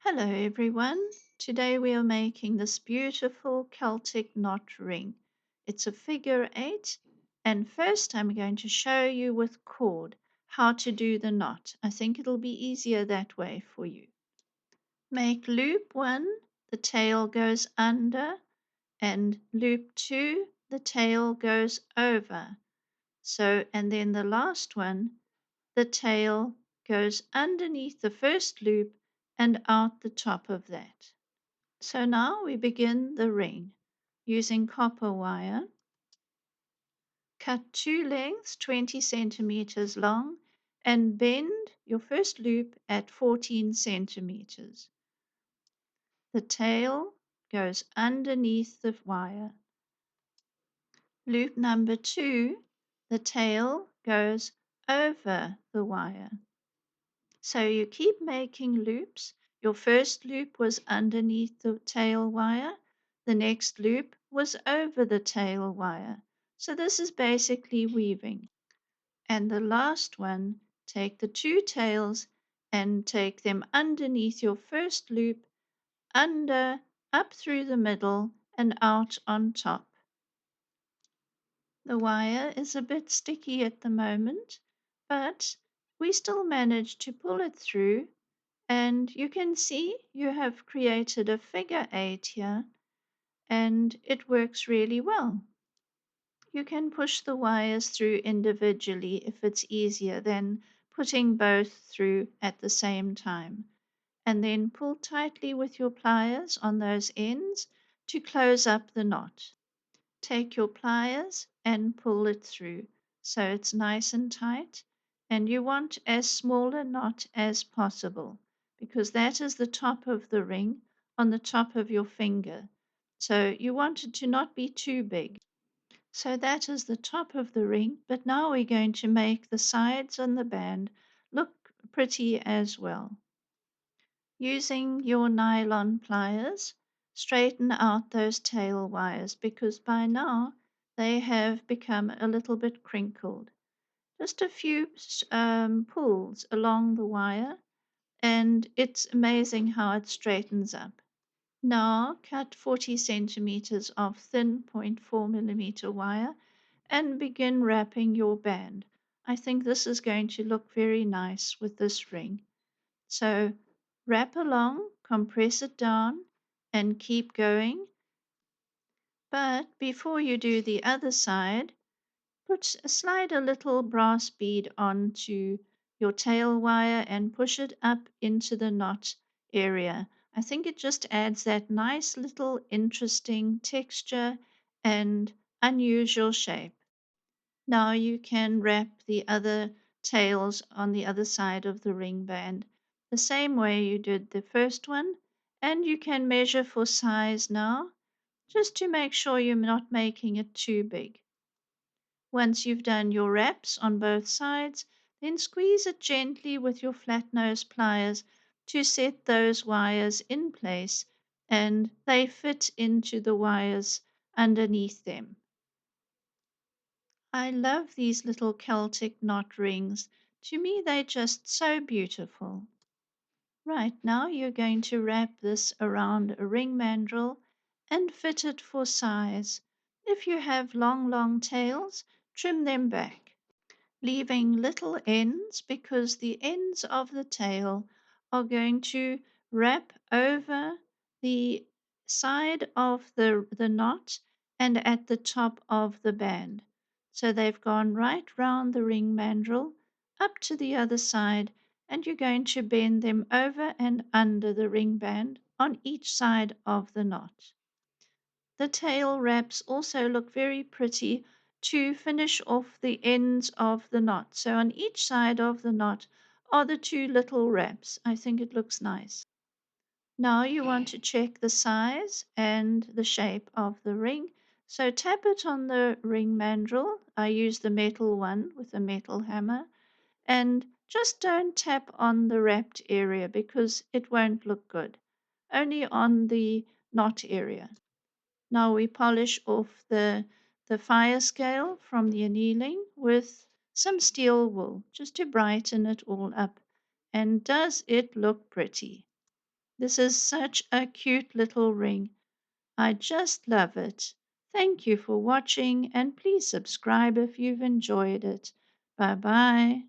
Hello everyone. Today we are making this beautiful Celtic knot ring. It's a figure eight, and first I'm going to show you with cord how to do the knot. I think it'll be easier that way for you. Make loop 1, the tail goes under, and loop 2, the tail goes over. And then the last one, the tail goes underneath the first loop and out the top of that. So now we begin the ring using copper wire. Cut two lengths 20 centimeters long and bend your first loop at 14 centimeters. The tail goes underneath the wire. Loop number 2, the tail goes over the wire. So you keep making loops. Your first loop was underneath the tail wire. The next loop was over the tail wire. So this is basically weaving. And the last one, take the two tails and take them underneath your first loop, under, up through the middle, and out on top. The wire is a bit sticky at the moment, but we still managed to pull it through. And you can see you have created a figure eight here, and it works really well. You can push the wires through individually if it's easier than putting both through at the same time. And then pull tightly with your pliers on those ends to close up the knot. Take your pliers and pull it through so it's nice and tight, and you want as small a knot as possible because that is the top of the ring on the top of your finger. So you want it to not be too big. So that is the top of the ring, but now we're going to make the sides on the band look pretty as well. Using your nylon pliers, straighten out those tail wires because by now they have become a little bit crinkled. Just a few pulls along the wire, and it's amazing how it straightens up. Now cut 40 centimeters of thin 0.4 millimeter wire and begin wrapping your band. I think this is going to look very nice with this ring. So wrap along, compress it down, and keep going. But before you do the other side, slide a little brass bead onto your tail wire and push it up into the knot area. I think it just adds that nice little interesting texture and unusual shape. Now you can wrap the other tails on the other side of the ring band the same way you did the first one, and you can measure for size now just to make sure you're not making it too big. Once you've done your wraps on both sides, then squeeze it gently with your flat nose pliers to set those wires in place and they fit into the wires underneath them. I love these little Celtic knot rings. To me, they're just so beautiful. Right now, you're going to wrap this around a ring mandrel and fit it for size. If you have long, long tails, trim them back, leaving little ends because the ends of the tail are going to wrap over the side of the knot and at the top of the band. So they've gone right round the ring mandrel up to the other side, and you're going to bend them over and under the ring band on each side of the knot. The tail wraps also look very pretty to finish off the ends of the knot. So on each side of the knot are the two little wraps. I think it looks nice. Now you want to check the size and the shape of the ring. So tap it on the ring mandrel. I use the metal one with a metal hammer. And just don't tap on the wrapped area because it won't look good. Only on the knot area. Now we polish off the fire scale from the annealing with some steel wool just to brighten it all up. And does it look pretty? This is such a cute little ring. I just love it. Thank you for watching and please subscribe if you've enjoyed it. Bye bye.